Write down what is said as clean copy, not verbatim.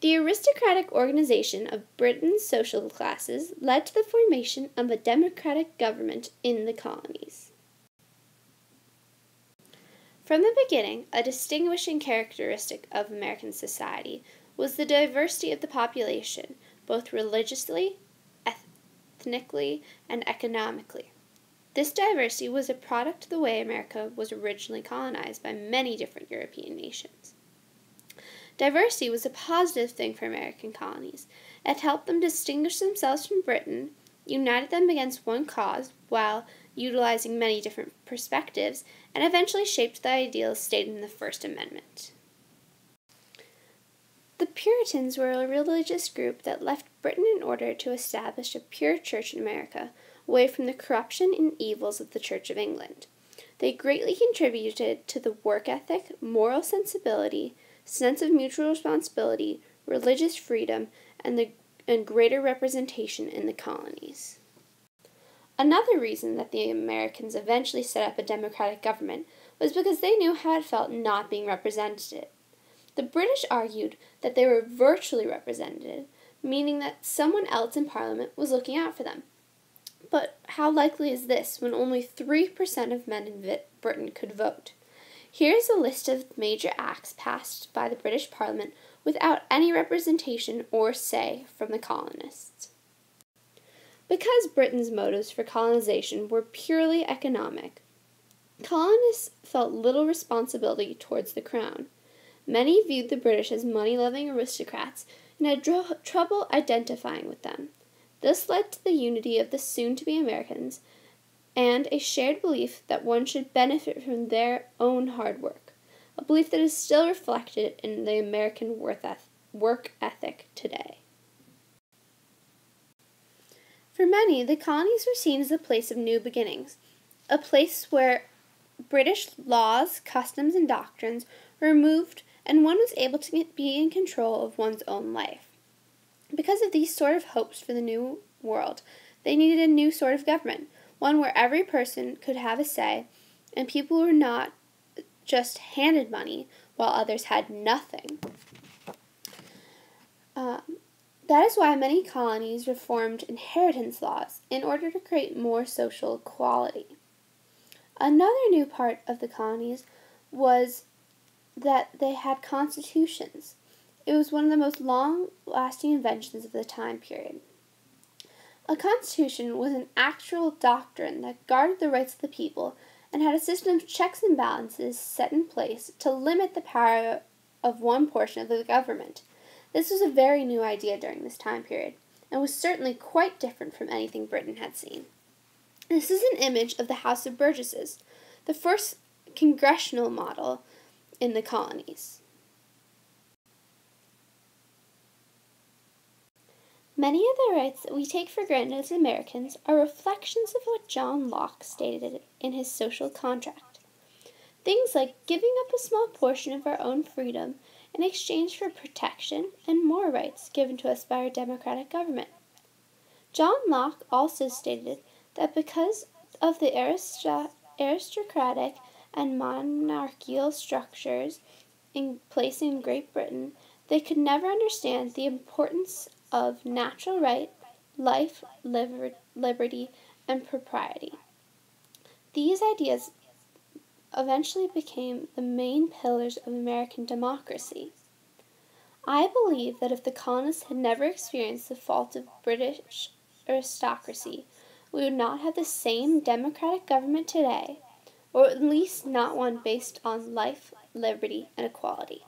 The aristocratic organization of Britain's social classes led to the formation of a democratic government in the colonies. From the beginning, a distinguishing characteristic of American society was the diversity of the population, both religiously, ethnically, and economically. This diversity was a product of the way America was originally colonized by many different European nations. Diversity was a positive thing for American colonies. It helped them distinguish themselves from Britain, united them against one cause while utilizing many different perspectives, and eventually shaped the ideals stated in the First Amendment. The Puritans were a religious group that left Britain in order to establish a pure church in America, away from the corruption and evils of the Church of England. They greatly contributed to the work ethic, moral sensibility, sense of mutual responsibility, religious freedom, and greater representation in the colonies. Another reason that the Americans eventually set up a democratic government was because they knew how it felt not being represented. The British argued that they were virtually represented, meaning that someone else in Parliament was looking out for them. But how likely is this when only 3% of men in Britain could vote? Here is a list of major acts passed by the British Parliament without any representation or say from the colonists. Because Britain's motives for colonization were purely economic, colonists felt little responsibility towards the crown. Many viewed the British as money-loving aristocrats and had trouble identifying with them. This led to the unity of the soon-to-be Americans and a shared belief that one should benefit from their own hard work, a belief that is still reflected in the American work ethic today. For many, the colonies were seen as a place of new beginnings, a place where British laws, customs, and doctrines were removed and one was able to be in control of one's own life. Because of these sort of hopes for the new world, they needed a new sort of government, one where every person could have a say, and people were not just handed money while others had nothing. That is why many colonies reformed inheritance laws in order to create more social equality. Another new part of the colonies was that they had constitutions. It was one of the most long-lasting inventions of the time period. A constitution was an actual doctrine that guarded the rights of the people and had a system of checks and balances set in place to limit the power of one portion of the government. This was a very new idea during this time period, and was certainly quite different from anything Britain had seen. This is an image of the House of Burgesses, the first congressional model in the colonies. Many of the rights that we take for granted as Americans are reflections of what John Locke stated in his social contract. Things like giving up a small portion of our own freedom in exchange for protection and more rights given to us by our democratic government. John Locke also stated that because of the aristocratic and monarchical structures in place in Great Britain, they could never understand the importance of natural right, life, liberty, and propriety. These ideas eventually became the main pillars of American democracy. I believe that if the colonists had never experienced the fault of British aristocracy, we would not have the same democratic government today, or at least not one based on life, liberty, and equality.